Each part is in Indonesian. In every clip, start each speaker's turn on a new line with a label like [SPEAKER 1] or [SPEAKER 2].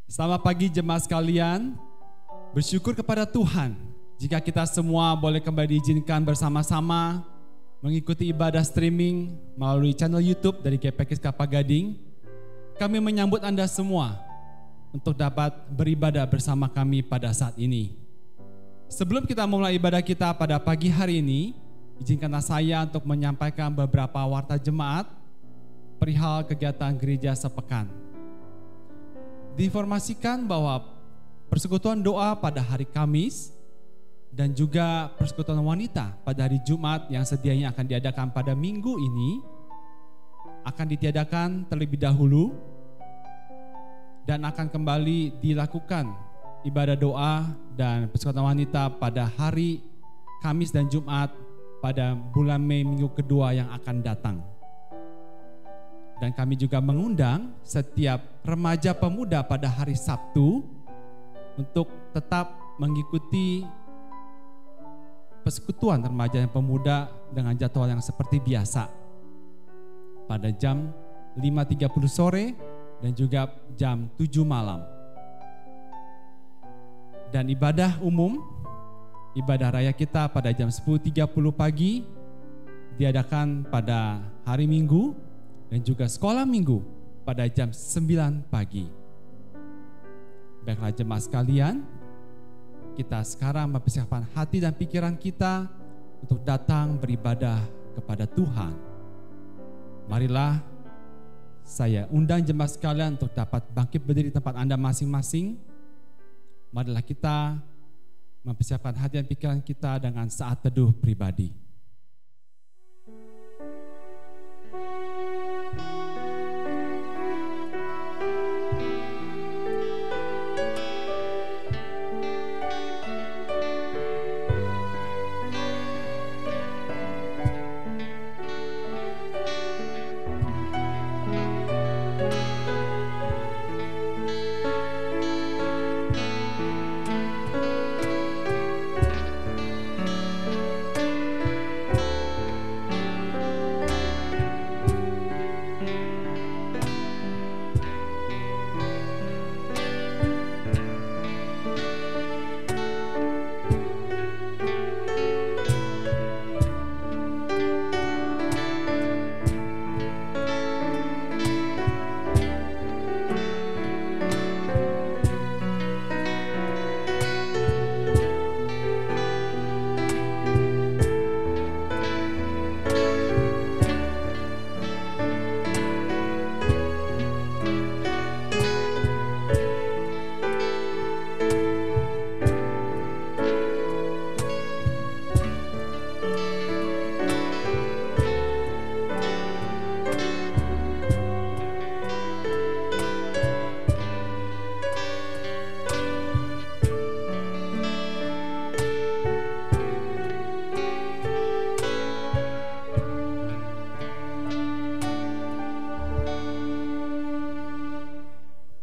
[SPEAKER 1] Selamat pagi jemaat sekalian. Bersyukur kepada Tuhan jika kita semua boleh kembali diizinkan bersama-sama mengikuti ibadah streaming melalui channel YouTube dari GPKS Kelapa Gading. Kami menyambut Anda semua untuk dapat beribadah bersama kami pada saat ini. Sebelum kita memulai ibadah kita pada pagi hari ini, izinkanlah saya untuk menyampaikan beberapa warta jemaat perihal kegiatan gereja sepekan. Diinformasikan bahwa persekutuan doa pada hari Kamis dan juga persekutuan wanita pada hari Jumat yang sedianya akan diadakan pada minggu ini akan ditiadakan terlebih dahulu dan akan kembali dilakukan ibadah doa dan persekutuan wanita pada hari Kamis dan Jumat pada bulan Mei minggu kedua yang akan datang. Dan kami juga mengundang setiap remaja pemuda pada hari Sabtu untuk tetap mengikuti persekutuan remaja dan pemuda dengan jadwal yang seperti biasa pada jam 5.30 sore dan juga jam 7 malam. Dan ibadah umum, ibadah raya kita pada jam 10.30 pagi diadakan pada hari Minggu dan juga sekolah minggu pada jam 9 pagi. Baiklah jemaat sekalian, kita sekarang mempersiapkan hati dan pikiran kita untuk datang beribadah kepada Tuhan. Marilah saya undang jemaat sekalian untuk dapat bangkit berdiri di tempat Anda masing-masing. Marilah kita mempersiapkan hati dan pikiran kita dengan saat teduh pribadi.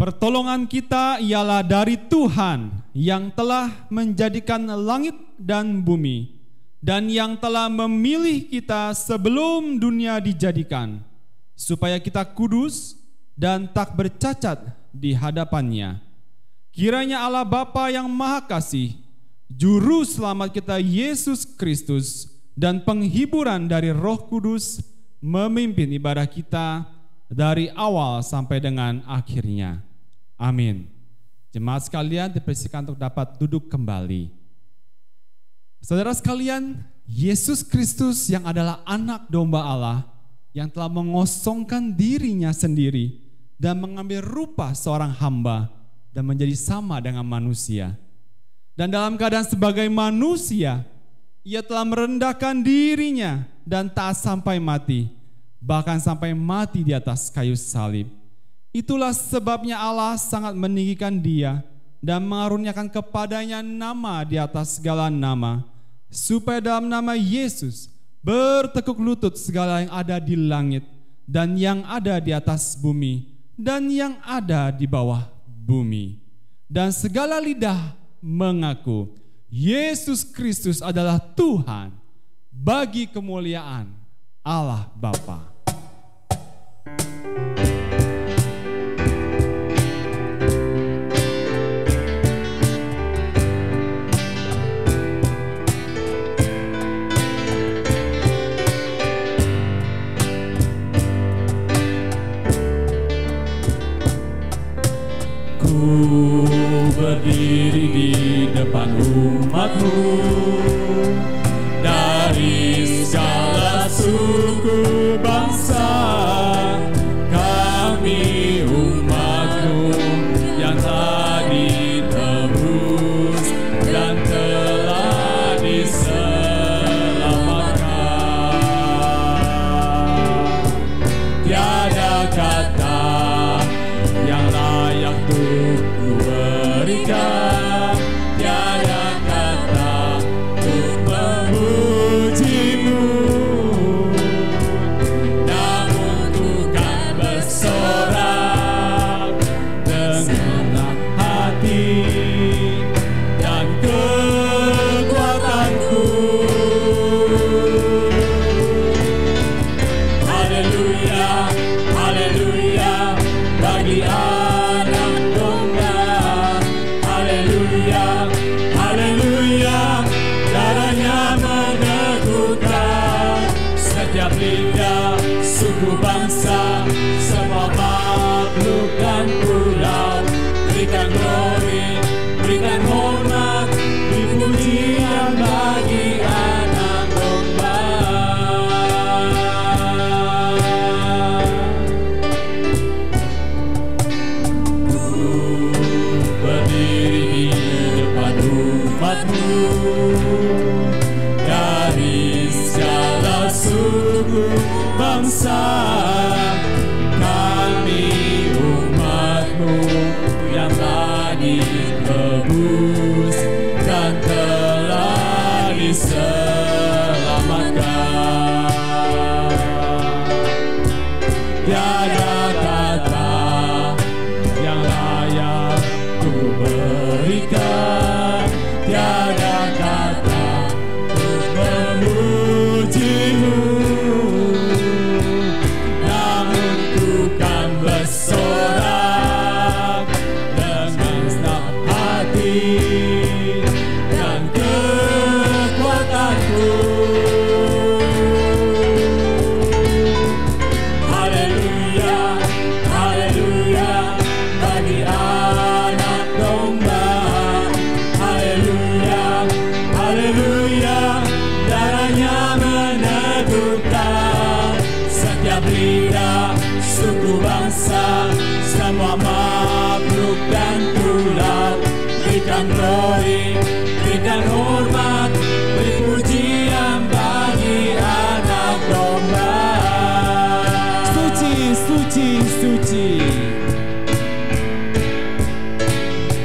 [SPEAKER 1] Pertolongan kita ialah dari Tuhan yang telah menjadikan langit dan bumi dan yang telah memilih kita sebelum dunia dijadikan, supaya kita kudus dan tak bercacat di hadapannya. Kiranya Allah Bapa yang Maha Kasih, Juru Selamat kita Yesus Kristus, dan penghiburan dari Roh Kudus memimpin ibadah kita dari awal sampai dengan akhirnya. Amin. Jemaat sekalian dipersilakan untuk dapat duduk kembali. Saudara sekalian, Yesus Kristus yang adalah anak domba Allah yang telah mengosongkan dirinya sendiri dan mengambil rupa seorang hamba dan menjadi sama dengan manusia. Dan dalam keadaan sebagai manusia, ia telah merendahkan dirinya dan taat sampai mati, bahkan sampai mati di atas kayu salib. Itulah sebabnya Allah sangat meninggikan dia dan mengaruniakan kepadanya nama di atas segala nama, supaya dalam nama Yesus bertekuk lutut segala yang ada di langit dan yang ada di atas bumi dan yang ada di bawah bumi. Dan segala lidah mengaku Yesus Kristus adalah Tuhan bagi kemuliaan Allah Bapa. berdiri di depan umat-Mu, dari segala suku bangsa, kami umat-Mu yang telah ditebus dan telah diselamatkan. Tiada kata yang layak untuk ku berikan, tiada kata untuk memuji-Mu, namun ku kan bersorak dengan hati dan kekuatanku. Haleluya, haleluya, bagi anak domba. Haleluya, haleluya, darahnya meneguhkan setiap lidah, suku, bangsa, semua makhluk dan pulau. Berikan glory, berikan hormat, beri pujian bagi anak domba. Berdiri di depan umat-Mu, dari segala suku bangsa, kami umat-Mu yang telah ditebus dan telah diselamatkan. Tiada kata yang layak ku berikan, tiada kata untuk memuji-Mu, namun ku kan bersorak dengan senang hati dan kekuatanku. Haleluya, haleluya, bagi anak domba. Haleluya, haleluya, darahnya meneguhkan setiap lidah, suku, bangsa, semua makhluk dan pulau. Berikan glory, berikan hormat, beri pujian bagi anak domba. Suci, suci, suci.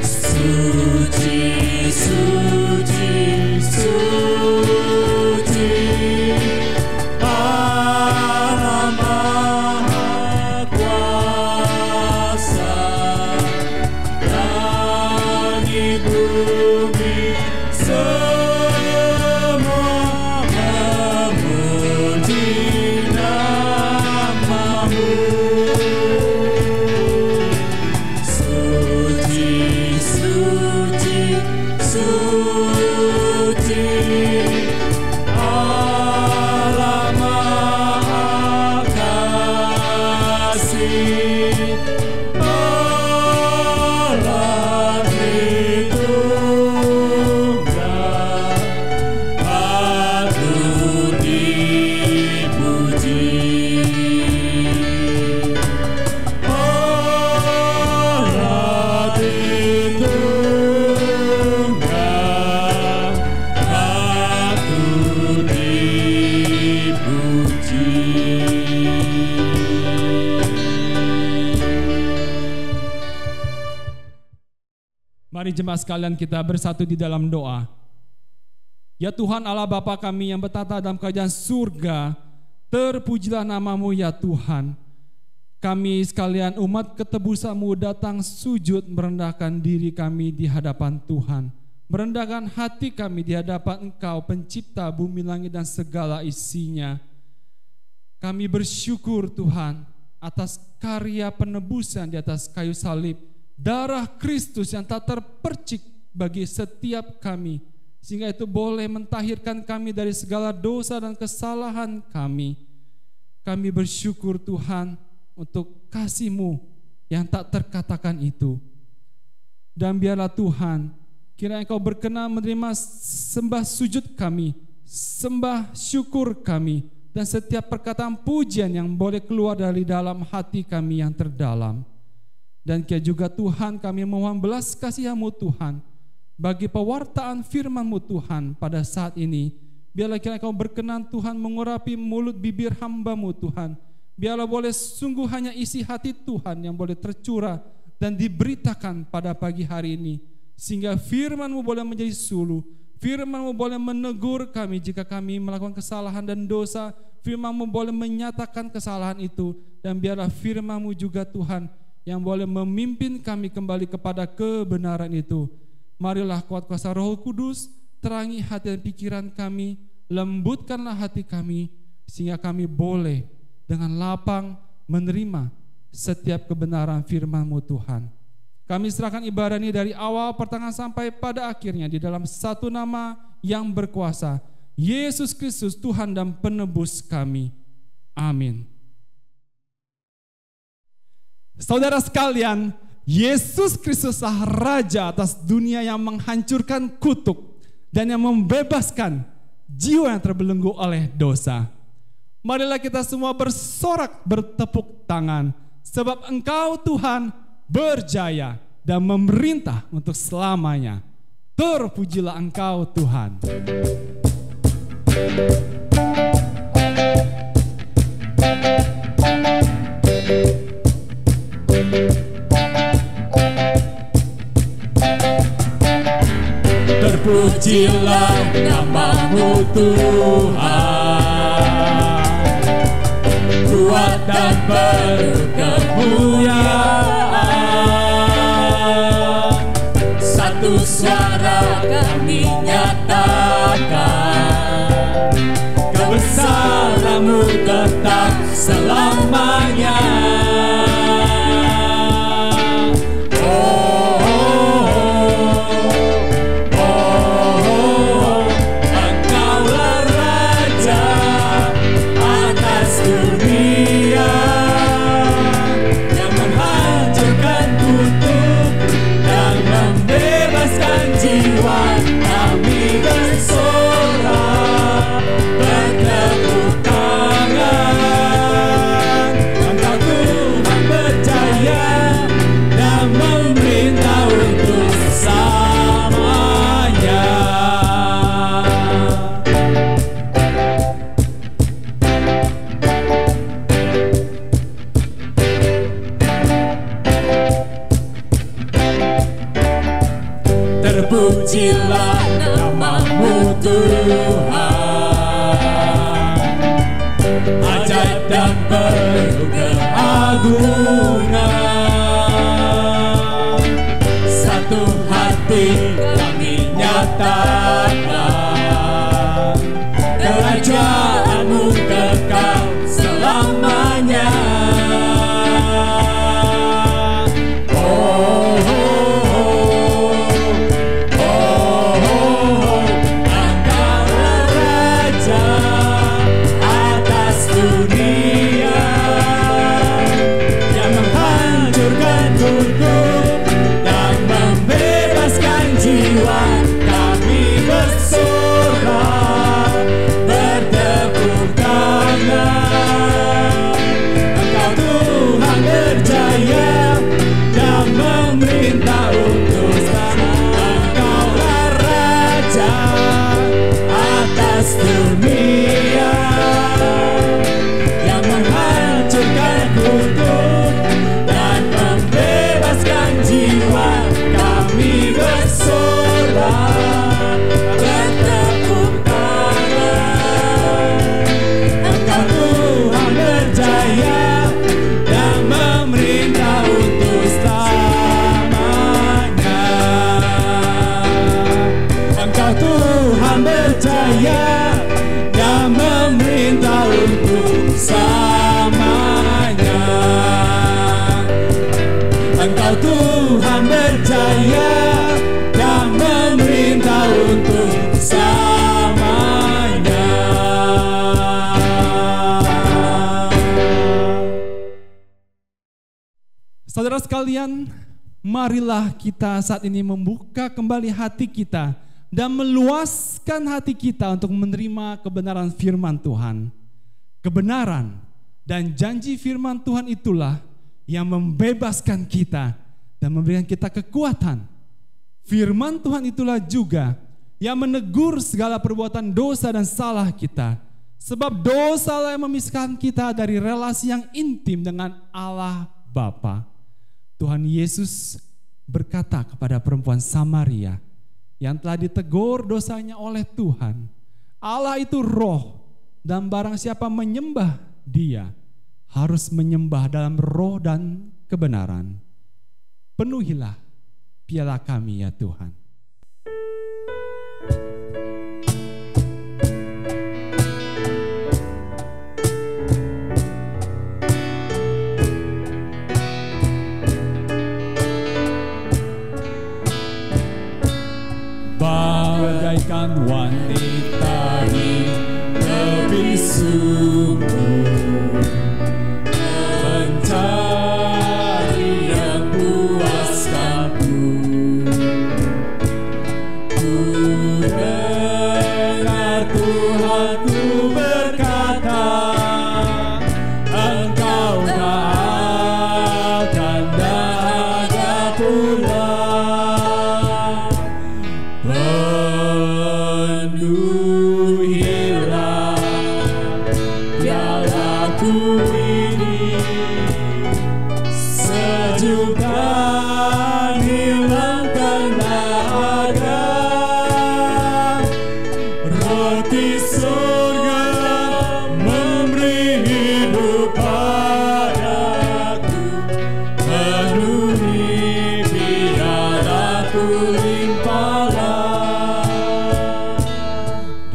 [SPEAKER 1] Suci, suci, suci, Allah Maha Kuasa. Langit bumi semua memuji nama-Mu. Suci, suci, suci, Allah Maha Kasih. Allah Tritunggal, patut dipuji. Allah Tritunggal, patut dipuji. Mari jemaat sekalian kita bersatu di dalam doa. Ya Tuhan Allah Bapa kami yang bertata dalam kerajaan surga, terpujilah nama-Mu ya Tuhan. Kami sekalian umat ketebusan-Mu datang sujud merendahkan diri kami di hadapan Tuhan. Merendahkan hati kami di hadapan Engkau pencipta bumi langit dan segala isinya. Kami bersyukur Tuhan atas karya penebusan di atas kayu salib, darah Kristus yang tak terpercik bagi setiap kami, sehingga itu boleh mentahirkan kami dari segala dosa dan kesalahan kami. Kami bersyukur Tuhan untuk kasih-Mu yang tak terkatakan itu. Dan biarlah Tuhan, kiranya Engkau berkenan menerima sembah sujud kami, sembah syukur kami, dan setiap perkataan pujian yang boleh keluar dari dalam hati kami yang terdalam. Dan kiranya juga Tuhan, kami mohon belas kasihan-Mu Tuhan, bagi pewartaan firman-Mu Tuhan pada saat ini. Biarlah kiranya Engkau berkenan Tuhan mengurapi mulut bibir hamba-Mu Tuhan. Biarlah boleh sungguh hanya isi hati Tuhan yang boleh tercurah dan diberitakan pada pagi hari ini. Sehingga firman-Mu boleh menjadi suluh, firman-Mu boleh menegur kami jika kami melakukan kesalahan dan dosa. Firman-Mu boleh menyatakan kesalahan itu. Dan biarlah firman-Mu juga Tuhan yang boleh memimpin kami kembali kepada kebenaran itu. Marilah kuat kuasa Roh Kudus, terangi hati dan pikiran kami, lembutkanlah hati kami, sehingga kami boleh dengan lapang menerima setiap kebenaran firman-Mu Tuhan. Kami serahkan ibadah ini dari awal pertengahan sampai pada akhirnya di dalam satu nama yang berkuasa, Yesus Kristus Tuhan dan Penebus kami. Amin. Saudara sekalian, Yesus Kristuslah Raja atas dunia yang menghancurkan kutuk dan yang membebaskan jiwa yang terbelenggu oleh dosa. Marilah kita semua bersorak bertepuk tangan, sebab Engkau Tuhan berjaya dan memerintah untuk selamanya. Terpujilah Engkau Tuhan.
[SPEAKER 2] Terpujilah nama-Mu Tuhan, kuat dan penuh kemuliaan. Satu suara kami nyatakan, kebesaran-Mu tetap selamanya. Terpujilah nama-Mu Tuhan, ajaib dan penuh keagungan. Satu hati kami nyatakan, kerajaan-Mu kekal selamanya.
[SPEAKER 1] Saudara sekalian, marilah kita saat ini membuka kembali hati kita dan meluaskan hati kita untuk menerima kebenaran firman Tuhan. Kebenaran dan janji firman Tuhan itulah yang membebaskan kita dan memberikan kita kekuatan. Firman Tuhan itulah juga yang menegur segala perbuatan dosa dan salah kita. Sebab dosa yang memisahkan kita dari relasi yang intim dengan Allah Bapa. Tuhan Yesus berkata kepada perempuan Samaria yang telah ditegur dosanya oleh Tuhan, Allah itu roh, dan barang siapa menyembah Dia harus menyembah dalam roh dan kebenaran. Penuhilah piala kami ya Tuhan.
[SPEAKER 2] Bagaikan wanita di tepi sumur, mencari yang puaskanku. Ku dengar Tuhanku berkata, Engkau tak akan dahaga pula. Penuhilah pialaku ini, sejuk dan hilangkan dahaga. Roti surga memberi hidup padaku, penuhi pialaku limpahlah.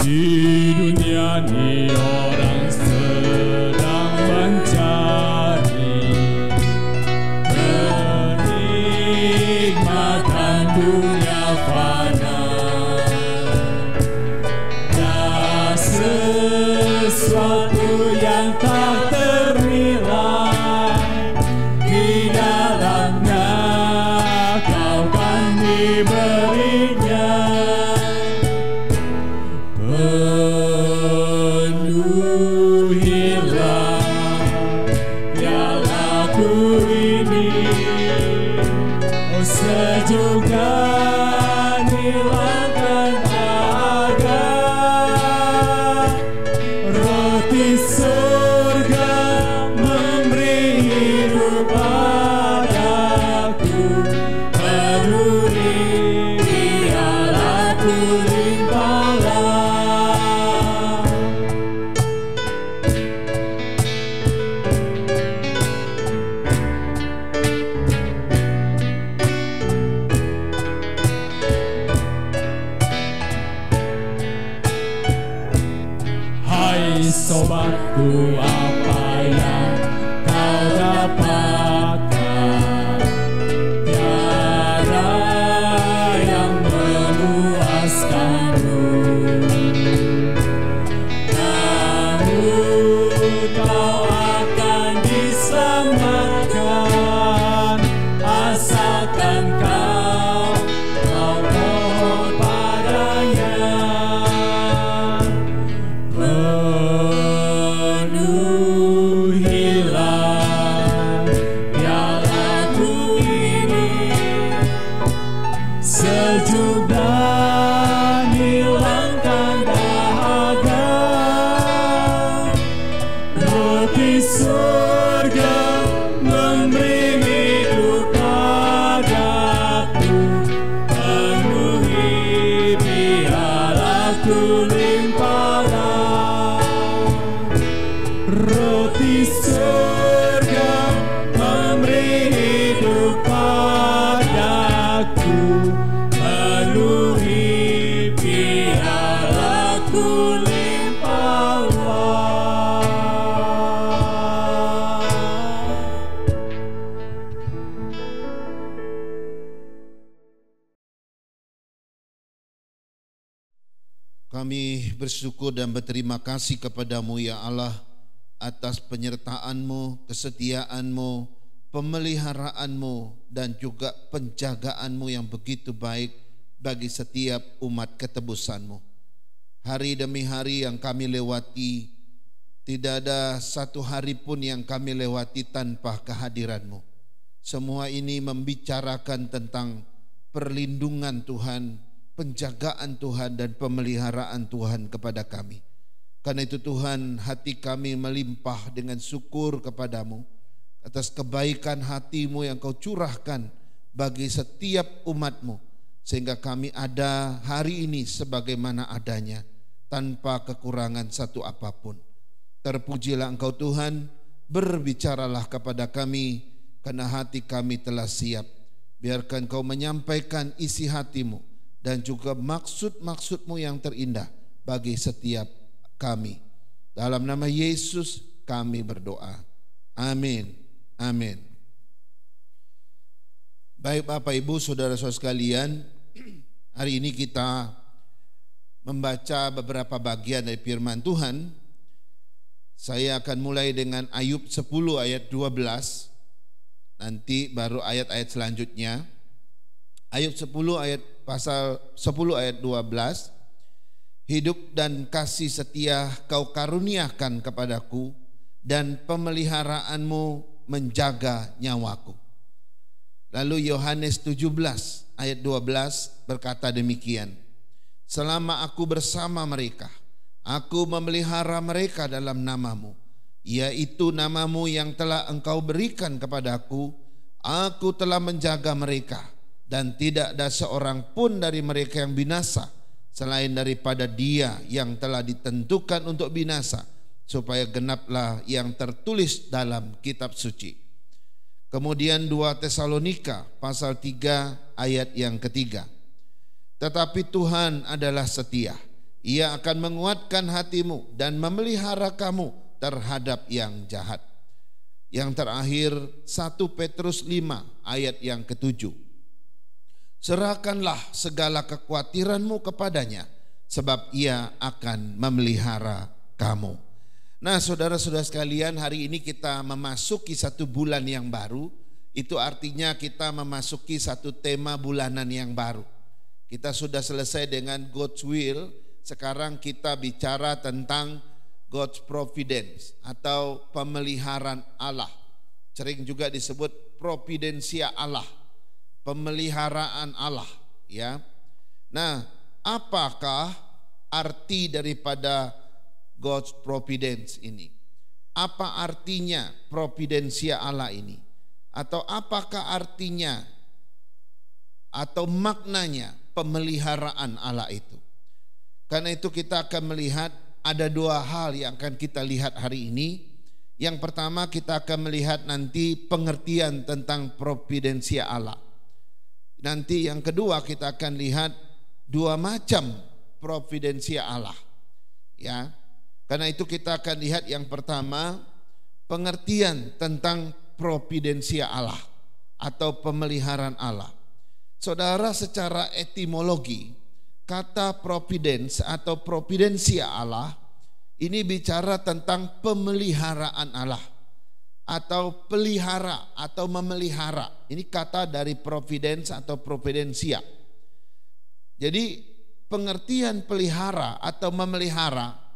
[SPEAKER 2] Di dunia ini orang sedang mencari kenikmatan dunia fana, dan sesuatu yang tak ternilai di dalamnya kau kan diberinya. Penuhilah pialaku ini, oh sejuk dan hilangkan dahaga. Roti surga memberi hidup padaku, penuhi pialaku limpahlah. Hai sobatku, apa yang kau dapatkan? Tiada yang memuaskanmu, namun kau akan diselamatkan asalkan kau mohon padanya. Penuhilah pialaku ini, sejuk dan hilangkan dahaga. Roti surga memberi hidup padaku, penuhi pialaku limpahlah. Roti surga memberi hidup padaku, penuhi pialaku limpahlah.
[SPEAKER 3] Kami bersyukur dan berterima kasih kepadamu ya Allah atas penyertaan-Mu, kesetiaan-Mu, pemeliharaanmu dan juga penjagaanmu yang begitu baik bagi setiap umat ketebusanmu. Hari demi hari yang kami lewati, tidak ada satu hari pun yang kami lewati tanpa kehadiranmu. Semua ini membicarakan tentang perlindungan Tuhan, penjagaan Tuhan dan pemeliharaan Tuhan kepada kami. Karena itu Tuhan, hati kami melimpah dengan syukur kepadamu atas kebaikan hatimu yang kau curahkan bagi setiap umatmu, sehingga kami ada hari ini sebagaimana adanya, tanpa kekurangan satu apapun. Terpujilah Engkau Tuhan, berbicaralah kepada kami, karena hati kami telah siap. Biarkan Kau menyampaikan isi hatimu dan juga maksud-maksudmu yang terindah bagi setiap kami. Dalam nama Yesus kami berdoa. Amin. Amin. Baik Bapak Ibu, saudara-saudara sekalian, hari ini kita membaca beberapa bagian dari firman Tuhan. Saya akan mulai dengan Ayub 10 ayat 12. Nanti baru ayat-ayat selanjutnya. Ayub 10 ayat pasal 10 ayat 12. Hidup dan kasih setia Kau karuniakan kepadaku, dan pemeliharaanmu menjaga nyawaku. Lalu Yohanes 17 ayat 12 berkata demikian. Selama aku bersama mereka, aku memelihara mereka dalam namamu, yaitu namamu yang telah Engkau berikan kepadaku. Aku telah menjaga mereka, dan tidak ada seorang pun dari mereka yang binasa, selain daripada dia yang telah ditentukan untuk binasa, supaya genaplah yang tertulis dalam kitab suci. Kemudian 2 Tesalonika pasal 3 ayat yang ketiga. Tetapi Tuhan adalah setia. Ia akan menguatkan hatimu dan memelihara kamu terhadap yang jahat. Yang terakhir 1 Petrus 5 ayat yang ketujuh. Serahkanlah segala kekhawatiranmu kepadanya, sebab ia akan memelihara kamu. Nah saudara-saudara sekalian, hari ini kita memasuki satu bulan yang baru. Itu artinya kita memasuki satu tema bulanan yang baru. Kita sudah selesai dengan God's will. Sekarang kita bicara tentang God's providence atau pemeliharaan Allah. Sering juga disebut providensia Allah, pemeliharaan Allah, ya. Nah, apakah arti daripada God's providence ini? Apa artinya providensia Allah ini? Atau apakah artinya atau maknanya pemeliharaan Allah itu? Karena itu kita akan melihat ada dua hal yang akan kita lihat hari ini. Yang pertama, kita akan melihat nanti pengertian tentang providensia Allah. Nanti yang kedua, kita akan lihat dua macam providensia Allah. Ya. Karena itu kita akan lihat yang pertama, pengertian tentang providensia Allah atau pemeliharaan Allah. Saudara, secara etimologi, kata providence atau providensia Allah ini bicara tentang pemeliharaan Allah atau pelihara atau memelihara. Ini kata dari providence atau providensia. Jadi pengertian pelihara atau memelihara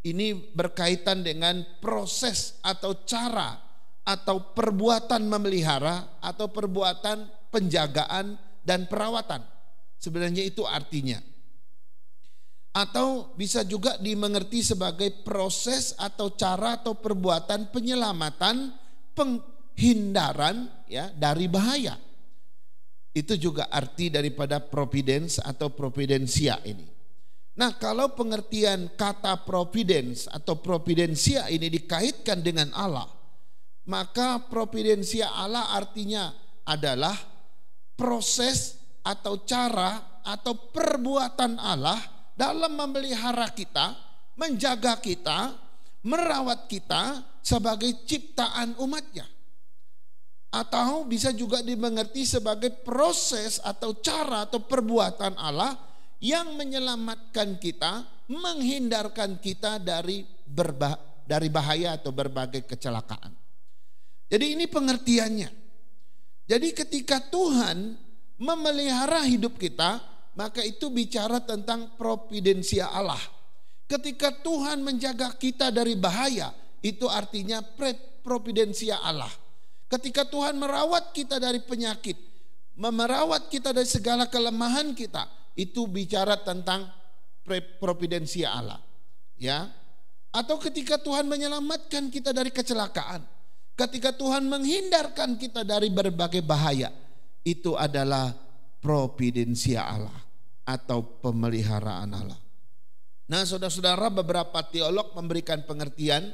[SPEAKER 3] ini berkaitan dengan proses atau cara atau perbuatan memelihara atau perbuatan penjagaan dan perawatan. Sebenarnya itu artinya. Atau bisa juga dimengerti sebagai proses atau cara atau perbuatan penyelamatan, penghindaran ya dari bahaya. Itu juga arti daripada providence atau providensia ini. Nah, kalau pengertian kata providence atau providensia ini dikaitkan dengan Allah, maka providensia Allah artinya adalah proses atau cara atau perbuatan Allah dalam memelihara kita, menjaga kita, merawat kita sebagai ciptaan umatnya. Atau bisa juga dimengerti sebagai proses atau cara atau perbuatan Allah yang menyelamatkan kita, menghindarkan kita dari bahaya atau berbagai kecelakaan. Jadi ini pengertiannya. Jadi ketika Tuhan memelihara hidup kita, maka itu bicara tentang providensia Allah. Ketika Tuhan menjaga kita dari bahaya, itu artinya providensia Allah. Ketika Tuhan merawat kita dari penyakit, merawat kita dari segala kelemahan kita, itu bicara tentang providensia Allah. Ya. Atau ketika Tuhan menyelamatkan kita dari kecelakaan, ketika Tuhan menghindarkan kita dari berbagai bahaya, itu adalah providensia Allah atau pemeliharaan Allah. Nah, saudara-saudara, beberapa teolog memberikan pengertian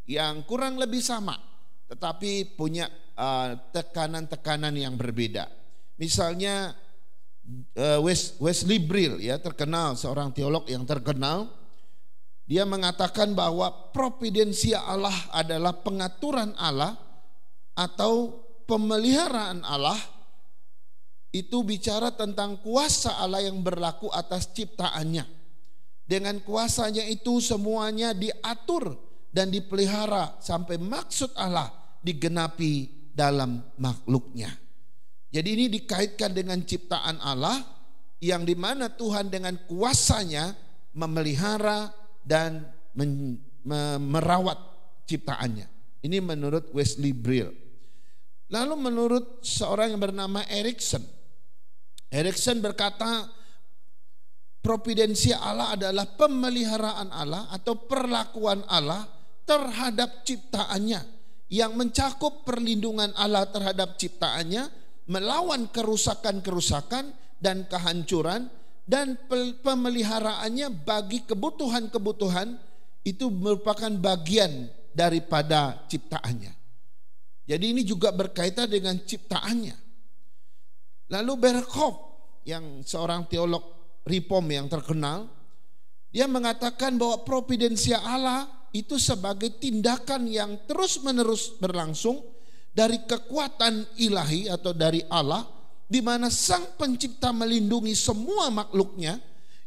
[SPEAKER 3] yang kurang lebih sama, tetapi punya tekanan-tekanan yang berbeda. Misalnya Wesley Brill, ya, terkenal, seorang teolog yang terkenal, dia mengatakan bahwa providensia Allah adalah pengaturan Allah atau pemeliharaan Allah. Itu bicara tentang kuasa Allah yang berlaku atas ciptaannya. Dengan kuasanya itu semuanya diatur dan dipelihara sampai maksud Allah digenapi dalam makhluknya. Jadi ini dikaitkan dengan ciptaan Allah yang dimana Tuhan dengan kuasanya memelihara dan merawat ciptaannya. Ini menurut Wesley Brill. Lalu menurut seorang yang bernama Erikson berkata providensia Allah adalah pemeliharaan Allah atau perlakuan Allah terhadap ciptaannya yang mencakup perlindungan Allah terhadap ciptaannya, melawan kerusakan-kerusakan dan kehancuran, dan pemeliharaannya bagi kebutuhan-kebutuhan itu merupakan bagian daripada ciptaannya. Jadi ini juga berkaitan dengan ciptaannya. Lalu Berkhof, yang seorang teolog Reform yang terkenal, dia mengatakan bahwa providensia Allah itu sebagai tindakan yang terus-menerus berlangsung dari kekuatan ilahi atau dari Allah, di mana Sang Pencipta melindungi semua makhluknya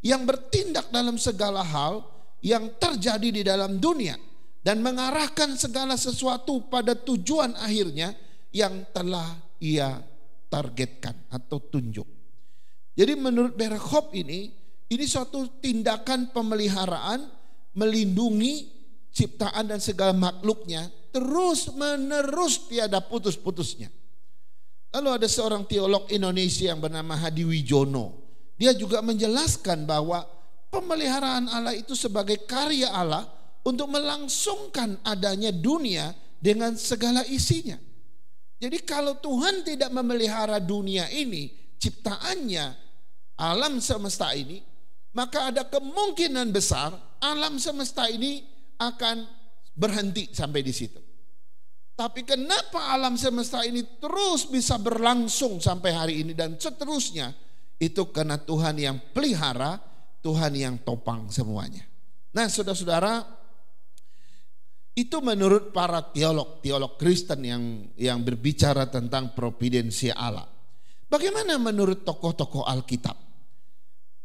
[SPEAKER 3] yang bertindak dalam segala hal yang terjadi di dalam dunia dan mengarahkan segala sesuatu pada tujuan akhirnya yang telah Ia targetkan atau tunjuk. Jadi menurut Berkhof ini suatu tindakan pemeliharaan, melindungi ciptaan dan segala makhluknya terus menerus tiada putus-putusnya. Lalu ada seorang teolog Indonesia yang bernama Hadi Wijono. Dia juga menjelaskan bahwa pemeliharaan Allah itu sebagai karya Allah untuk melangsungkan adanya dunia dengan segala isinya. Jadi kalau Tuhan tidak memelihara dunia ini, ciptaannya, alam semesta ini, maka ada kemungkinan besar alam semesta ini akan berhenti sampai di situ. Tapi kenapa alam semesta ini terus bisa berlangsung sampai hari ini dan seterusnya? Itu karena Tuhan yang pelihara, Tuhan yang topang semuanya. Nah, saudara-saudara, itu menurut para teolog Kristen yang berbicara tentang providensia Allah. Bagaimana menurut tokoh-tokoh Alkitab?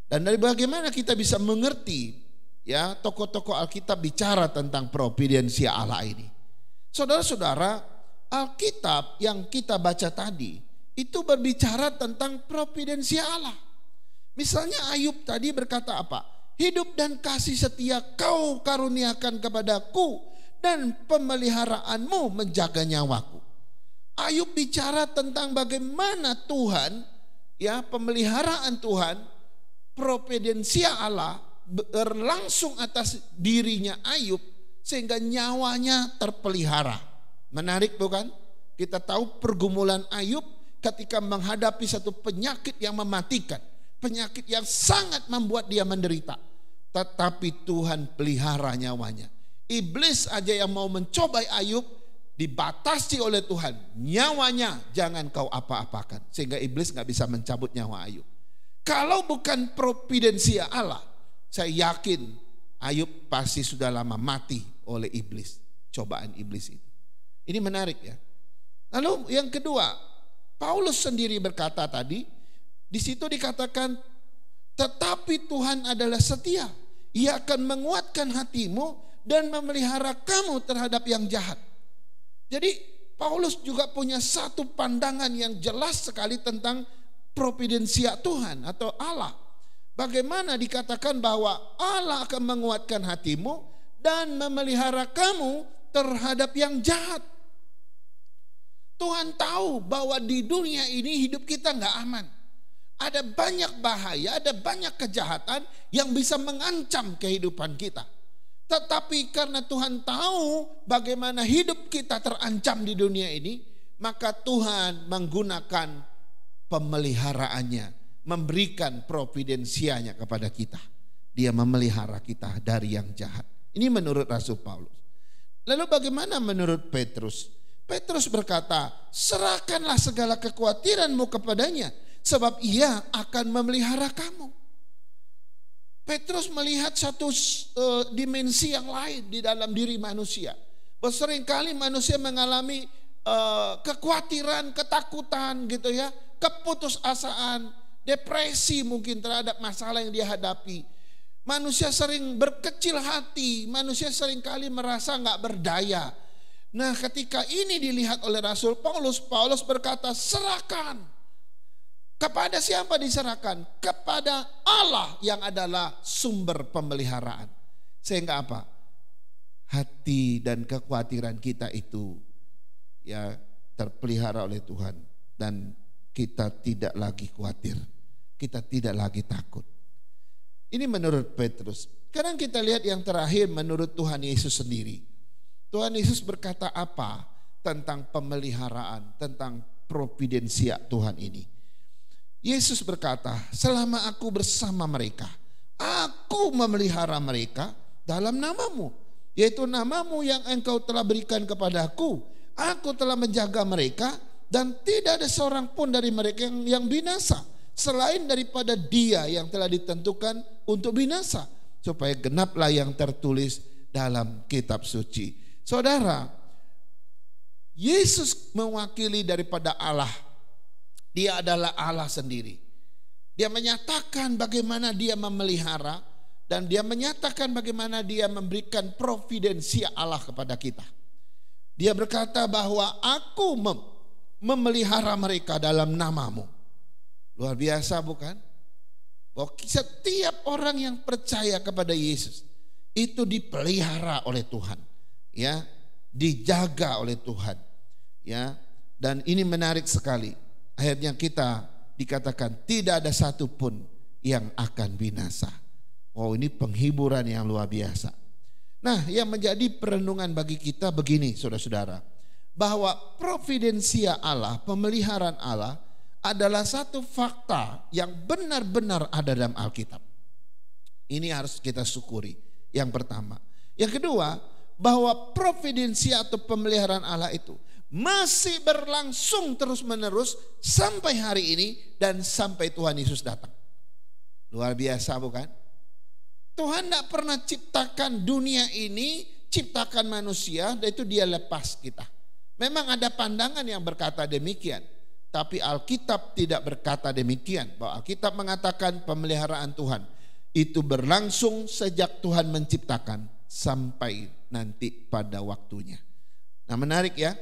[SPEAKER 3] Dan dari bagaimana kita bisa mengerti, ya, tokoh-tokoh Alkitab bicara tentang providensia Allah ini? Saudara-saudara, Alkitab yang kita baca tadi itu berbicara tentang providensia Allah. Misalnya Ayub tadi berkata apa? Hidup dan kasih setia Kau karuniakan kepadaku, dan pemeliharaanmu menjaga nyawaku. Ayub bicara tentang bagaimana Tuhan, ya, pemeliharaan Tuhan, providensia Allah berlangsung atas dirinya Ayub sehingga nyawanya terpelihara. Menarik bukan? Kita tahu pergumulan Ayub ketika menghadapi satu penyakit yang mematikan, penyakit yang sangat membuat dia menderita. Tetapi Tuhan pelihara nyawanya. Iblis aja yang mau mencobai Ayub dibatasi oleh Tuhan. Nyawanya jangan kau apa-apakan. Sehingga iblis gak bisa mencabut nyawa Ayub. Kalau bukan providensia Allah, saya yakin Ayub pasti sudah lama mati oleh iblis. Cobaan iblis itu. Ini menarik ya. Lalu yang kedua, Paulus sendiri berkata tadi, di situ dikatakan, tetapi Tuhan adalah setia. Ia akan menguatkan hatimu dan memelihara kamu terhadap yang jahat. Jadi Paulus juga punya satu pandangan yang jelas sekali tentang providensia Tuhan atau Allah. Bagaimana dikatakan bahwa Allah akan menguatkan hatimu dan memelihara kamu terhadap yang jahat. Tuhan tahu bahwa di dunia ini hidup kita nggak aman. Ada banyak bahaya, ada banyak kejahatan yang bisa mengancam kehidupan kita. Tetapi karena Tuhan tahu bagaimana hidup kita terancam di dunia ini, maka Tuhan menggunakan pemeliharaannya, memberikan providensianya kepada kita. Dia memelihara kita dari yang jahat. Ini menurut Rasul Paulus. Lalu bagaimana menurut Petrus? Petrus berkata, serahkanlah segala kekhawatiranmu kepadanya, sebab ia akan memelihara kamu. Petrus melihat satu dimensi yang lain di dalam diri manusia. Seringkali manusia mengalami kekhawatiran, ketakutan gitu ya, keputusasaan, depresi mungkin terhadap masalah yang dia hadapi. Manusia sering berkecil hati, manusia seringkali merasa nggak berdaya. Nah, ketika ini dilihat oleh Rasul Paulus, Paulus berkata, serahkan. Kepada siapa diserahkan? Kepada Allah yang adalah sumber pemeliharaan. Sehingga apa? Hati dan kekhawatiran kita itu ya terpelihara oleh Tuhan. Dan kita tidak lagi khawatir. Kita tidak lagi takut. Ini menurut Petrus. Sekarang kita lihat yang terakhir menurut Tuhan Yesus sendiri. Tuhan Yesus berkata apa tentang pemeliharaan, tentang providensia Tuhan ini? Yesus berkata, selama aku bersama mereka, aku memelihara mereka dalam namamu. Yaitu namamu yang engkau telah berikan kepadaku. Aku telah menjaga mereka dan tidak ada seorang pun dari mereka yang binasa. Selain daripada dia yang telah ditentukan untuk binasa. Supaya genaplah yang tertulis dalam kitab suci. Saudara, Yesus mewakili daripada Allah. Dia adalah Allah sendiri. Dia menyatakan bagaimana dia memelihara dan dia menyatakan bagaimana dia memberikan providensia Allah kepada kita. Dia berkata bahwa aku memelihara mereka dalam namamu. Luar biasa bukan? Bahwa setiap orang yang percaya kepada Yesus itu dipelihara oleh Tuhan, ya, dijaga oleh Tuhan, ya. Dan ini menarik sekali. Akhirnya kita dikatakan tidak ada satupun yang akan binasa. Oh, ini penghiburan yang luar biasa. Nah, yang menjadi perenungan bagi kita begini, saudara-saudara, bahwa providensia Allah, pemeliharaan Allah adalah satu fakta yang benar-benar ada dalam Alkitab. Ini harus kita syukuri. Yang pertama. Yang kedua, bahwa providensia atau pemeliharaan Allah itu masih berlangsung terus-menerus sampai hari ini dan sampai Tuhan Yesus datang. Luar biasa bukan? Tuhan tidak pernah ciptakan dunia ini, ciptakan manusia, dan itu dia lepas kita. Memang ada pandangan yang berkata demikian, tapi Alkitab tidak berkata demikian. Bahwa Alkitab mengatakan pemeliharaan Tuhan itu berlangsung sejak Tuhan menciptakan sampai nanti pada waktunya. Nah, menarik ya.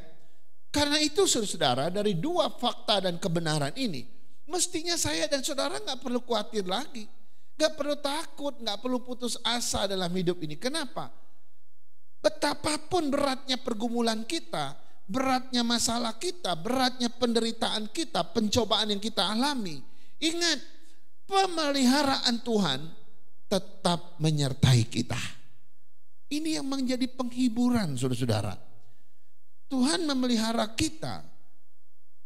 [SPEAKER 3] Karena itu saudara, dari dua fakta dan kebenaran ini, mestinya saya dan saudara gak perlu khawatir lagi. Gak perlu takut, gak perlu putus asa dalam hidup ini. Kenapa? Betapapun beratnya pergumulan kita, beratnya masalah kita, beratnya penderitaan kita, pencobaan yang kita alami. Ingat, pemeliharaan Tuhan tetap menyertai kita. Ini yang menjadi penghiburan saudara-saudara. Tuhan memelihara kita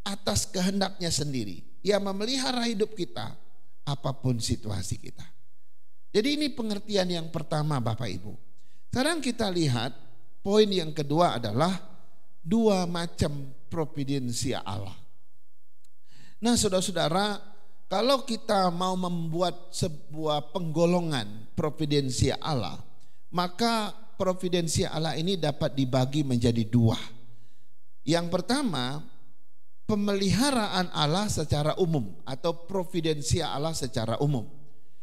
[SPEAKER 3] atas kehendaknya sendiri. Yang memelihara hidup kita apapun situasi kita. Jadi ini pengertian yang pertama Bapak Ibu. Sekarang kita lihat poin yang kedua adalah dua macam providensia Allah. Nah saudara-saudara, kalau kita mau membuat sebuah penggolongan providensia Allah, maka providensia Allah ini dapat dibagi menjadi dua. Yang pertama, pemeliharaan Allah secara umum atau providensia Allah secara umum.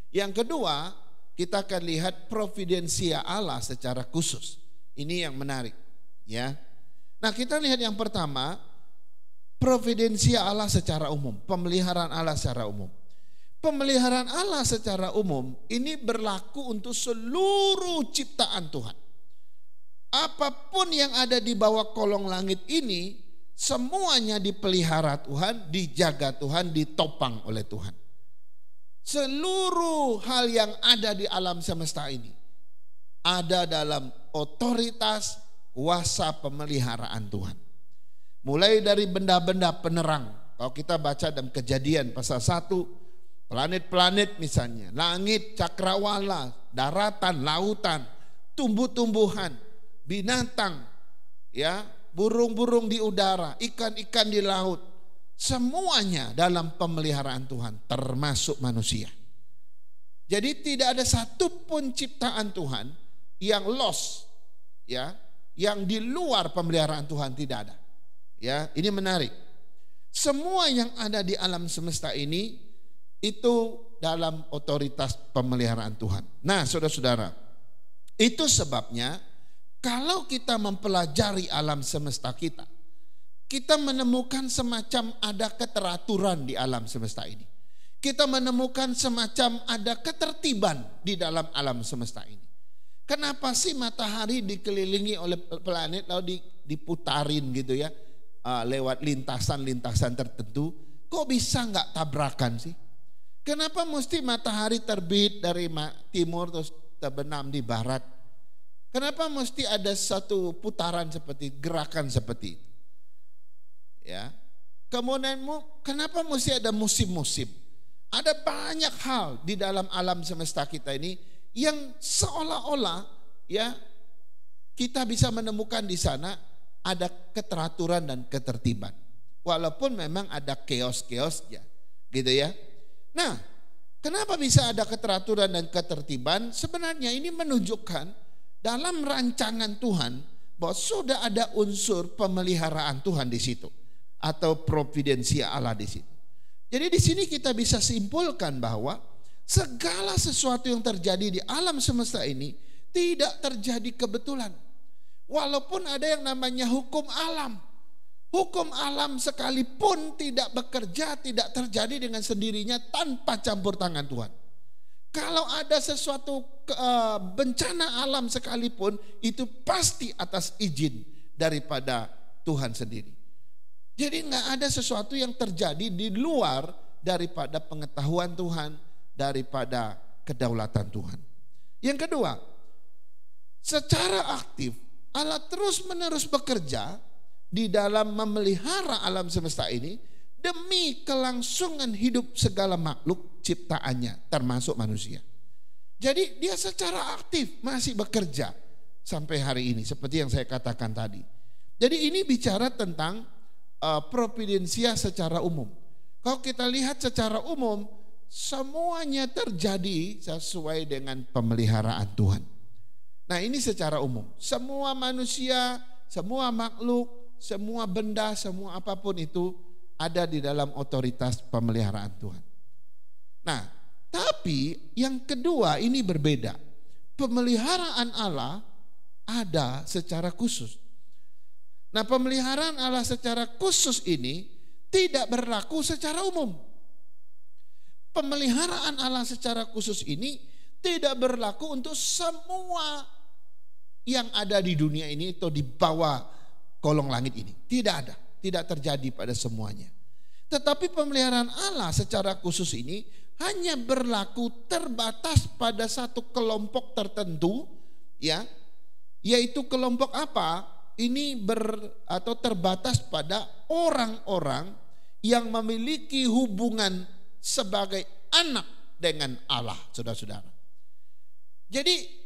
[SPEAKER 3] Yang kedua, kita akan lihat providensia Allah secara khusus. Ini yang menarik, ya. Nah, kita lihat yang pertama, providensia Allah secara umum, pemeliharaan Allah secara umum. Pemeliharaan Allah secara umum ini berlaku untuk seluruh ciptaan Tuhan. Apapun yang ada di bawah kolong langit ini, semuanya dipelihara Tuhan, dijaga Tuhan, ditopang oleh Tuhan. Seluruh hal yang ada di alam semesta ini ada dalam otoritas kuasa pemeliharaan Tuhan. Mulai dari benda-benda penerang. Kalau kita baca dalam Kejadian pasal 1, planet-planet misalnya, langit, cakrawala, daratan, lautan, tumbuh-tumbuhan, binatang, ya, burung-burung di udara, ikan-ikan di laut, semuanya dalam pemeliharaan Tuhan, termasuk manusia. Jadi tidak ada satupun ciptaan Tuhan yang lost, ya, yang di luar pemeliharaan Tuhan, tidak ada. Ya, ini menarik. Semua yang ada di alam semesta ini itu dalam otoritas pemeliharaan Tuhan. Nah, saudara-saudara, itu sebabnya kalau kita mempelajari alam semesta kita menemukan semacam ada keteraturan di alam semesta ini. Kita menemukan semacam ada ketertiban di dalam alam semesta ini. Kenapa sih matahari dikelilingi oleh planet lalu diputarin gitu ya, lewat lintasan-lintasan tertentu? Kok bisa nggak tabrakan sih? Kenapa mesti matahari terbit dari timur terus terbenam di barat? Kenapa mesti ada satu putaran seperti gerakan seperti itu? Ya. Kemudian kenapa mesti ada musim-musim? Ada banyak hal di dalam alam semesta kita ini yang seolah-olah ya kita bisa menemukan di sana ada keteraturan dan ketertiban. Walaupun memang ada chaos-chaosnya, gitu ya. Nah, kenapa bisa ada keteraturan dan ketertiban? Sebenarnya ini menunjukkan dalam rancangan Tuhan bahwa sudah ada unsur pemeliharaan Tuhan di situ atau providensia Allah di situ. Jadi di sini kita bisa simpulkan bahwa segala sesuatu yang terjadi di alam semesta ini tidak terjadi kebetulan. Walaupun ada yang namanya hukum alam. Hukum alam sekalipun tidak bekerja, tidak terjadi dengan sendirinya tanpa campur tangan Tuhan. Kalau ada sesuatu bencana alam sekalipun, itu pasti atas izin daripada Tuhan sendiri. Jadi nggak ada sesuatu yang terjadi di luar daripada pengetahuan Tuhan, daripada kedaulatan Tuhan. Yang kedua, secara aktif Allah terus-menerus bekerja di dalam memelihara alam semesta ini demi kelangsungan hidup segala makhluk ciptaannya, termasuk manusia. Jadi dia secara aktif masih bekerja sampai hari ini, seperti yang saya katakan tadi. Jadi ini bicara tentang providensia secara umum. Kalau kita lihat secara umum, semuanya terjadi sesuai dengan pemeliharaan Tuhan. Nah, ini secara umum. Semua manusia, semua makhluk, semua benda, semua apapun itu ada di dalam otoritas pemeliharaan Tuhan. Nah, tapi yang kedua ini berbeda. Pemeliharaan Allah ada secara khusus. Nah, pemeliharaan Allah secara khusus ini tidak berlaku secara umum. Pemeliharaan Allah secara khusus ini tidak berlaku untuk semua yang ada di dunia ini atau di bawah kolong langit ini. Tidak ada, tidak terjadi pada semuanya. Tetapi pemeliharaan Allah secara khusus ini hanya berlaku terbatas pada satu kelompok tertentu, ya, yaitu kelompok apa? Ini atau terbatas pada orang-orang yang memiliki hubungan sebagai anak dengan Allah, saudara-saudara. Jadi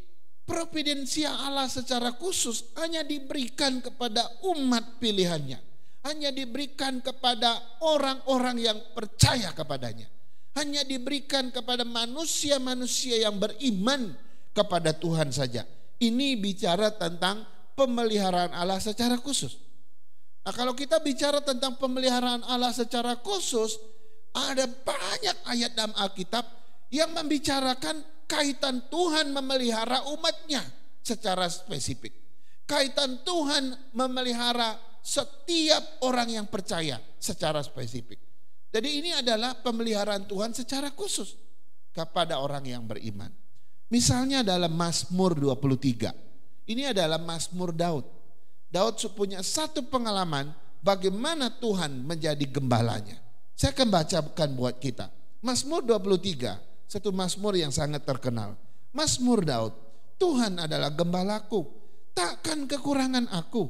[SPEAKER 3] providensia Allah secara khusus hanya diberikan kepada umat pilihannya, hanya diberikan kepada orang-orang yang percaya kepadanya, hanya diberikan kepada manusia-manusia yang beriman kepada Tuhan saja. Ini bicara tentang pemeliharaan Allah secara khusus. Nah, kalau kita bicara tentang pemeliharaan Allah secara khusus, ada banyak ayat dalam Alkitab yang membicarakan kaitan Tuhan memelihara umatnya secara spesifik. Kaitan Tuhan memelihara setiap orang yang percaya secara spesifik. Jadi ini adalah pemeliharaan Tuhan secara khusus kepada orang yang beriman. Misalnya dalam Mazmur 23. Ini adalah Mazmur Daud. Daud punya satu pengalaman bagaimana Tuhan menjadi gembalanya. Saya akan bacakan buat kita. Mazmur 23, satu mazmur yang sangat terkenal. Mazmur Daud, Tuhan adalah gembalaku, takkan kekurangan aku.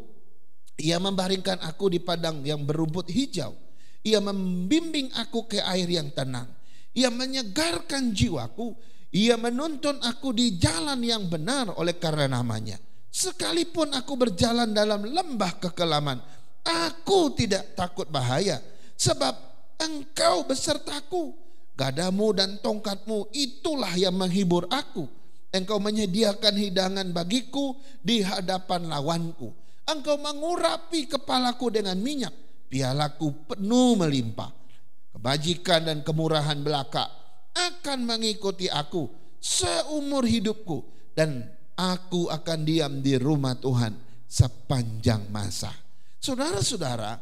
[SPEAKER 3] Ia membaringkan aku di padang yang berumput hijau. Ia membimbing aku ke air yang tenang. Ia menyegarkan jiwaku. Ia menuntun aku di jalan yang benar oleh karena namanya. Sekalipun aku berjalan dalam lembah kekelaman, aku tidak takut bahaya, sebab Engkau besertaku. Gadamu dan tongkatmu itulah yang menghibur aku. Engkau menyediakan hidangan bagiku di hadapan lawanku. Engkau mengurapi kepalaku dengan minyak, pialaku penuh melimpah. Kebajikan dan kemurahan belaka akan mengikuti aku seumur hidupku, dan aku akan diam di rumah Tuhan sepanjang masa. Saudara-saudara,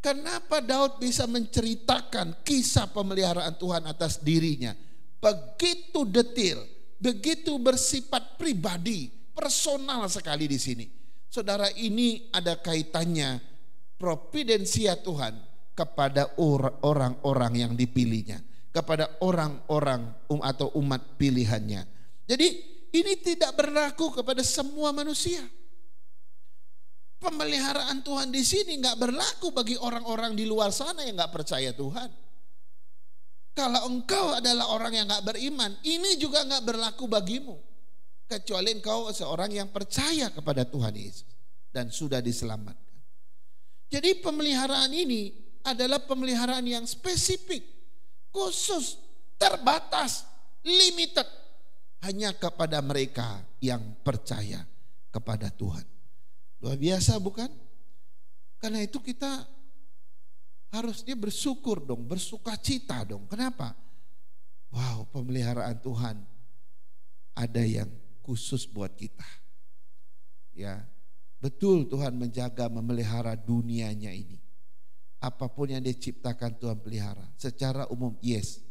[SPEAKER 3] kenapa Daud bisa menceritakan kisah pemeliharaan Tuhan atas dirinya begitu detail, begitu bersifat pribadi, personal sekali di sini. Saudara, ini ada kaitannya providensia Tuhan kepada orang-orang yang dipilihnya, kepada orang-orang atau umat pilihannya. Jadi ini tidak berlaku kepada semua manusia. Pemeliharaan Tuhan di sini nggak berlaku bagi orang-orang di luar sana yang nggak percaya Tuhan. Kalau engkau adalah orang yang nggak beriman, ini juga nggak berlaku bagimu, kecuali engkau seorang yang percaya kepada Tuhan Yesus dan sudah diselamatkan. Jadi pemeliharaan ini adalah pemeliharaan yang spesifik, khusus, terbatas, limited, hanya kepada mereka yang percaya kepada Tuhan. Luar biasa bukan? Karena itu kita harusnya bersyukur dong, bersukacita dong. Kenapa? Wow, pemeliharaan Tuhan ada yang khusus buat kita. Ya, betul Tuhan menjaga, memelihara dunianya ini. Apapun yang diciptakan Tuhan pelihara. Secara umum yes,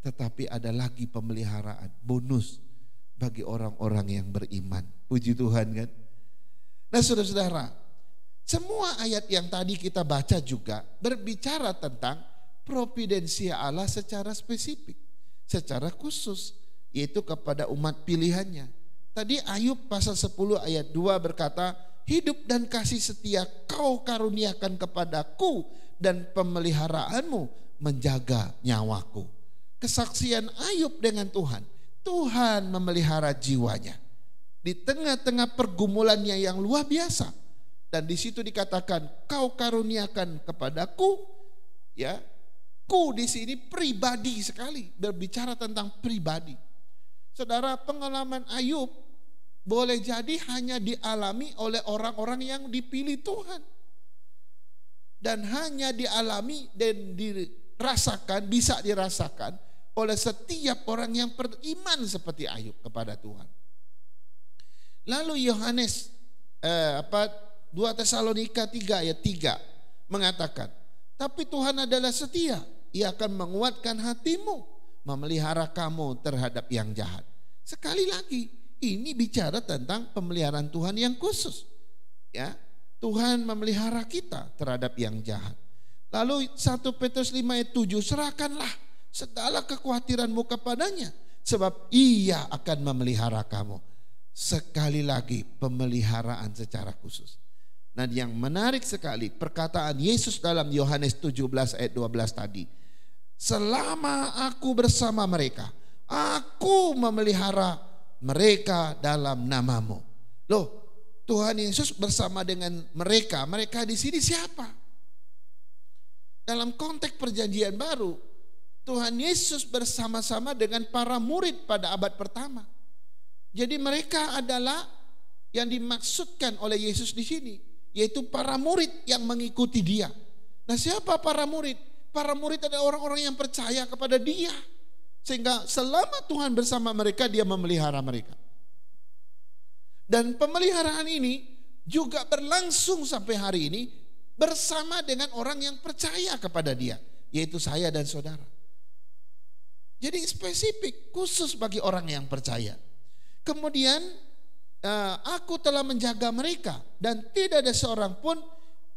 [SPEAKER 3] tetapi ada lagi pemeliharaan bonus bagi orang-orang yang beriman. Puji Tuhan kan. Nah saudara-saudara, semua ayat yang tadi kita baca juga berbicara tentang providensia Allah secara spesifik, secara khusus, yaitu kepada umat pilihannya. Tadi Ayub pasal 10 ayat 2 berkata, hidup dan kasih setia kau karuniakan kepadaku, dan pemeliharaanmu menjaga nyawaku. Kesaksian Ayub dengan Tuhan, Tuhan memelihara jiwanya di tengah-tengah pergumulannya yang luar biasa. Dan di situ dikatakan kau karuniakan kepadaku, ya. Ku di sini pribadi sekali, berbicara tentang pribadi. Saudara, pengalaman Ayub boleh jadi hanya dialami oleh orang-orang yang dipilih Tuhan. Dan hanya dialami dan dirasakan, bisa dirasakan oleh setiap orang yang beriman seperti Ayub kepada Tuhan. Lalu Yohanes 2 Tesalonika 3 ayat 3 mengatakan, tapi Tuhan adalah setia, Ia akan menguatkan hatimu, memelihara kamu terhadap yang jahat. Sekali lagi, ini bicara tentang pemeliharaan Tuhan yang khusus. Ya, Tuhan memelihara kita terhadap yang jahat. Lalu 1 Petrus 5 ayat 7, serahkanlah segala kekhawatiranmu kepadanya, sebab Ia akan memelihara kamu. Sekali lagi, pemeliharaan secara khusus. Nah, yang menarik sekali perkataan Yesus dalam Yohanes 17 ayat 12 tadi. Selama aku bersama mereka, aku memelihara mereka dalam namamu. Loh, Tuhan Yesus bersama dengan mereka. Mereka di sini siapa? Dalam konteks perjanjian baru, Tuhan Yesus bersama-sama dengan para murid pada abad pertama. Jadi mereka adalah yang dimaksudkan oleh Yesus di sini, yaitu para murid yang mengikuti Dia. Nah, siapa para murid? Para murid adalah orang-orang yang percaya kepada Dia. Sehingga selama Tuhan bersama mereka, Dia memelihara mereka. Dan pemeliharaan ini juga berlangsung sampai hari ini bersama dengan orang yang percaya kepada dia, yaitu saya dan saudara. Jadi spesifik, khusus bagi orang yang percaya. Kemudian aku telah menjaga mereka dan tidak ada seorang pun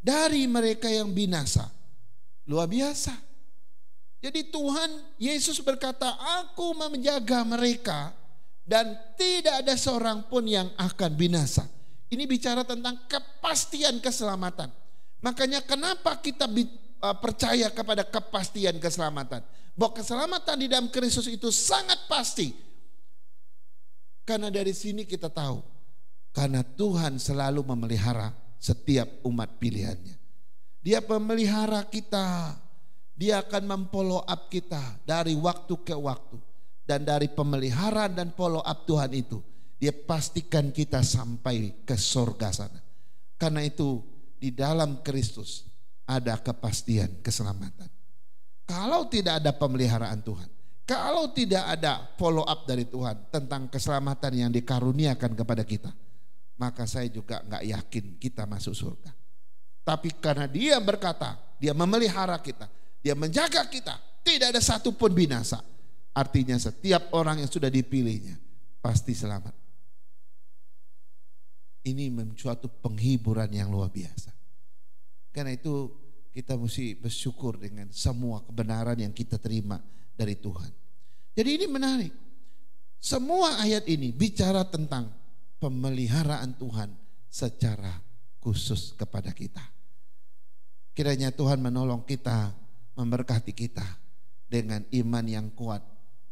[SPEAKER 3] dari mereka yang binasa. Luar biasa. Jadi Tuhan Yesus berkata, aku menjaga mereka dan tidak ada seorang pun yang akan binasa. Ini bicara tentang kepastian keselamatan. Makanya kenapa kita percaya kepada kepastian keselamatan? Bahwa keselamatan di dalam Kristus itu sangat pasti. Karena dari sini kita tahu, karena Tuhan selalu memelihara setiap umat pilihannya. Dia memelihara kita. Dia akan memfollow up kita dari waktu ke waktu. Dan dari pemeliharaan dan follow up Tuhan itu, dia pastikan kita sampai ke surga sana. Karena itu di dalam Kristus ada kepastian keselamatan. Kalau tidak ada pemeliharaan Tuhan, kalau tidak ada follow up dari Tuhan tentang keselamatan yang dikaruniakan kepada kita, maka saya juga gak yakin kita masuk surga. Tapi karena dia berkata, dia memelihara kita, dia menjaga kita, tidak ada satupun binasa. Artinya setiap orang yang sudah dipilihnya pasti selamat. Ini suatu penghiburan yang luar biasa. Karena itu kita mesti bersyukur dengan semua kebenaran yang kita terima dari Tuhan. Jadi ini menarik. Semua ayat ini bicara tentang pemeliharaan Tuhan secara khusus kepada kita. Kiranya Tuhan menolong kita, memberkati kita dengan iman yang kuat,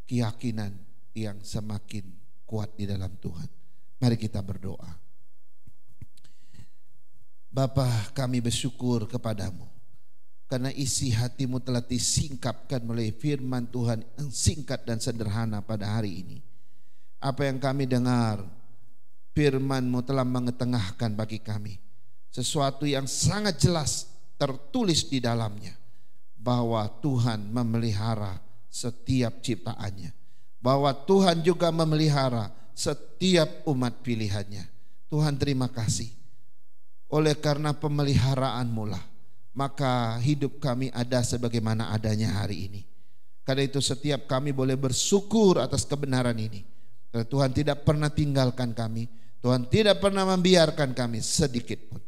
[SPEAKER 3] keyakinan yang semakin kuat di dalam Tuhan. Mari kita berdoa. Bapa, kami bersyukur kepadamu karena isi hatimu telah disingkapkan melalui firman Tuhan yang singkat dan sederhana pada hari ini. Apa yang kami dengar, firman-Mu telah mengetengahkan bagi kami sesuatu yang sangat jelas tertulis di dalamnya, bahwa Tuhan memelihara setiap ciptaannya, bahwa Tuhan juga memelihara setiap umat pilihannya. Tuhan, terima kasih. Oleh karena pemeliharaan-Mu lah, maka hidup kami ada sebagaimana adanya hari ini. Karena itu setiap kami boleh bersyukur atas kebenaran ini. Karena Tuhan tidak pernah tinggalkan kami, Tuhan tidak pernah membiarkan kami sedikit pun.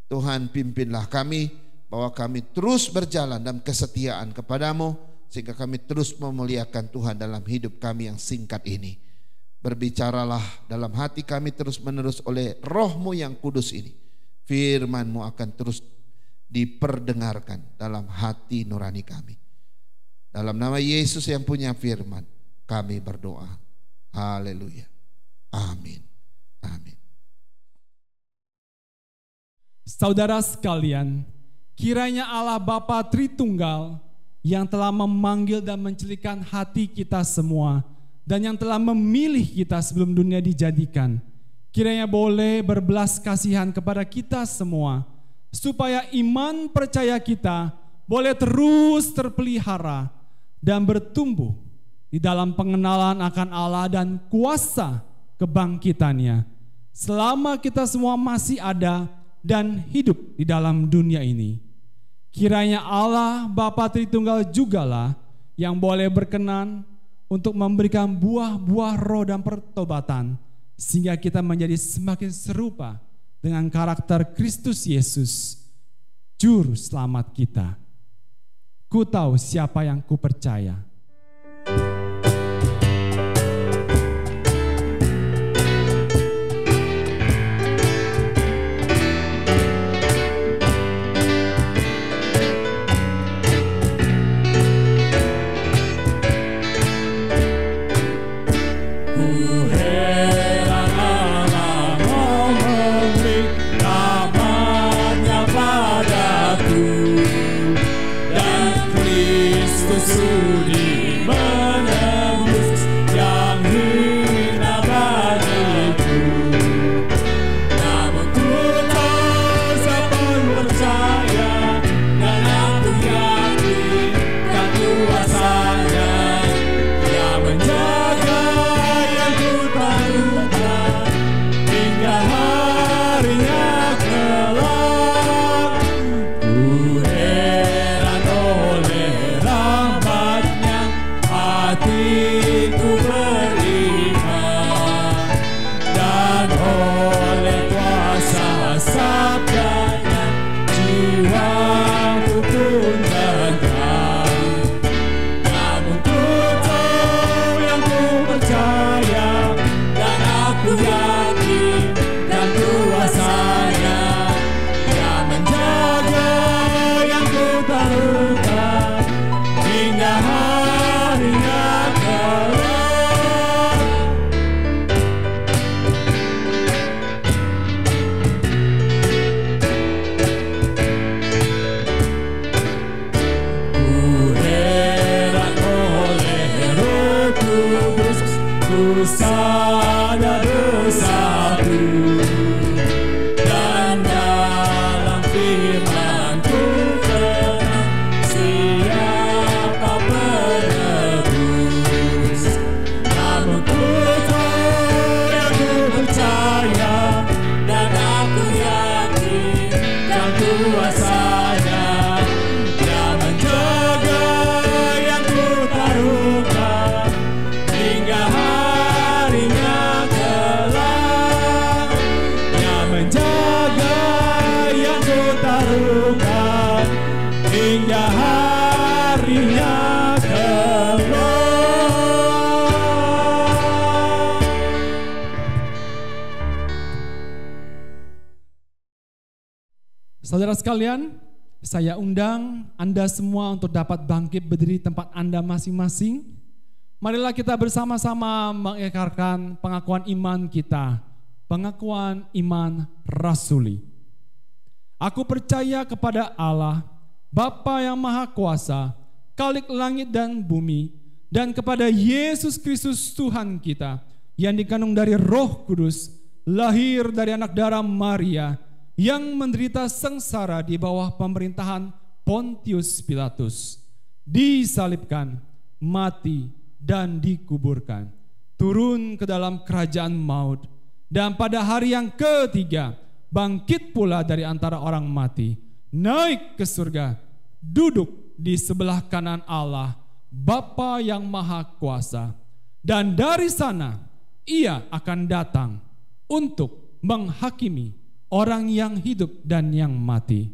[SPEAKER 3] Tuhan, pimpinlah kami, bahwa kami terus berjalan dalam kesetiaan kepadamu, sehingga kami terus memuliakan Tuhan dalam hidup kami yang singkat ini. Berbicaralah dalam hati kami terus menerus oleh Roh-Mu yang kudus ini. Firman-Mu akan terus diperdengarkan dalam hati nurani kami. Dalam nama Yesus yang punya firman, kami berdoa. Haleluya. Amin. Amin.
[SPEAKER 1] Saudara sekalian, kiranya Allah Bapa Tritunggal yang telah memanggil dan mencelikan hati kita semua, dan yang telah memilih kita sebelum dunia dijadikan, kiranya boleh berbelas kasihan kepada kita semua, supaya iman percaya kita boleh terus terpelihara dan bertumbuh di dalam pengenalan akan Allah dan kuasa kebangkitannya, selama kita semua masih ada dan hidup di dalam dunia ini. Kiranya Allah Bapa Tritunggal jugalah yang boleh berkenan untuk memberikan buah-buah roh dan pertobatan, sehingga kita menjadi semakin serupa dengan karakter Kristus Yesus, Juru Selamat kita. Ku tahu siapa yang ku percaya.
[SPEAKER 2] Sudi
[SPEAKER 1] Saudara sekalian, saya undang Anda semua untuk dapat bangkit berdiri tempat Anda masing-masing. Marilah kita bersama-sama mengikrarkan pengakuan iman kita, pengakuan iman rasuli. Aku percaya kepada Allah, Bapa yang Maha Kuasa, Khalik langit dan bumi, dan kepada Yesus Kristus Tuhan kita, yang dikandung dari Roh Kudus, lahir dari anak darah Maria, yang menderita sengsara di bawah pemerintahan Pontius Pilatus, disalibkan, mati, dan dikuburkan, turun ke dalam kerajaan maut, dan pada hari yang ketiga bangkit pula dari antara orang mati, naik ke surga, duduk di sebelah kanan Allah, Bapa yang Maha Kuasa, dan dari sana Ia akan datang untuk menghakimi orang yang hidup dan yang mati.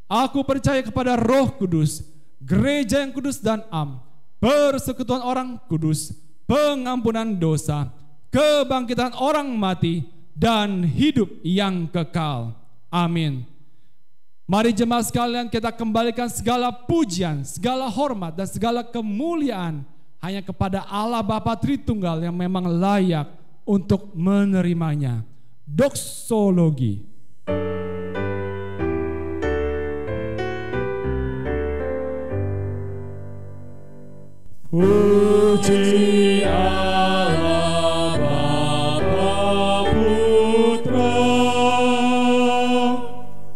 [SPEAKER 1] Aku percaya kepada Roh Kudus, gereja yang kudus dan am, persekutuan orang kudus, pengampunan dosa, kebangkitan orang mati, dan hidup yang kekal. Amin. Mari jemaat sekalian, kita kembalikan segala pujian, segala hormat, dan segala kemuliaan hanya kepada Allah Bapa Tritunggal yang memang layak untuk menerimanya. Doksologi.
[SPEAKER 2] Puji Allah Bapa Putra,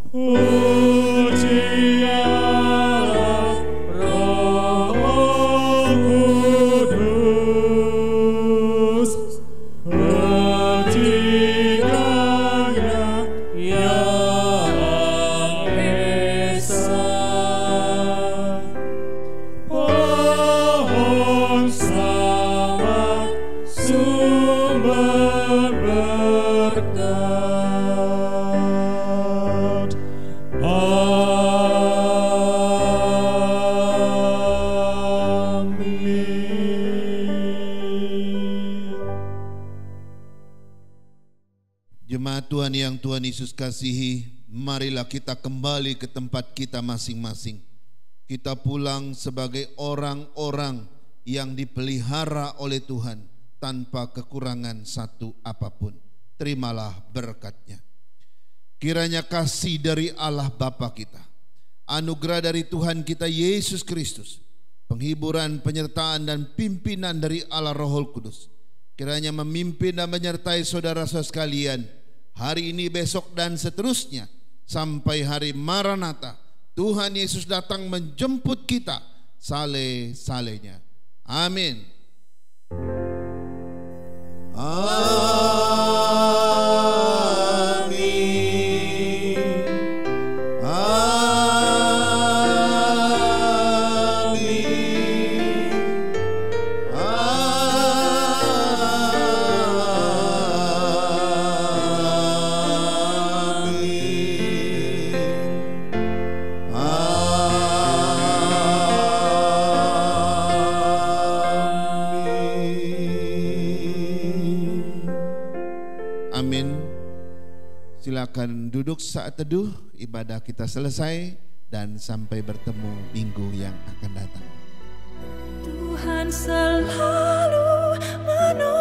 [SPEAKER 2] puji Allah Roh Kudus, bertiganya yang esa. Pohon selamat, sumber berkat. Amin.
[SPEAKER 3] Jemaat Tuhan yang Tuhan Yesus kasihi, marilah kita kembali ke tempat kita masing-masing. Kita pulang sebagai orang-orang yang dipelihara oleh Tuhan tanpa kekurangan satu apapun. Terimalah berkat-Nya. Kiranya kasih dari Allah Bapa kita, anugerah dari Tuhan kita Yesus Kristus, penghiburan, penyertaan dan pimpinan dari Allah Roh Kudus, kiranya memimpin dan menyertai saudara-saudara sekalian hari ini, besok, dan seterusnya sampai hari Maranatha, Tuhan Yesus datang menjemput kita sale-salenya. Amin. Amin. Amin. Silakan duduk saat teduh, ibadah kita selesai dan sampai bertemu minggu yang akan datang.
[SPEAKER 4] Tuhan selalu menolong.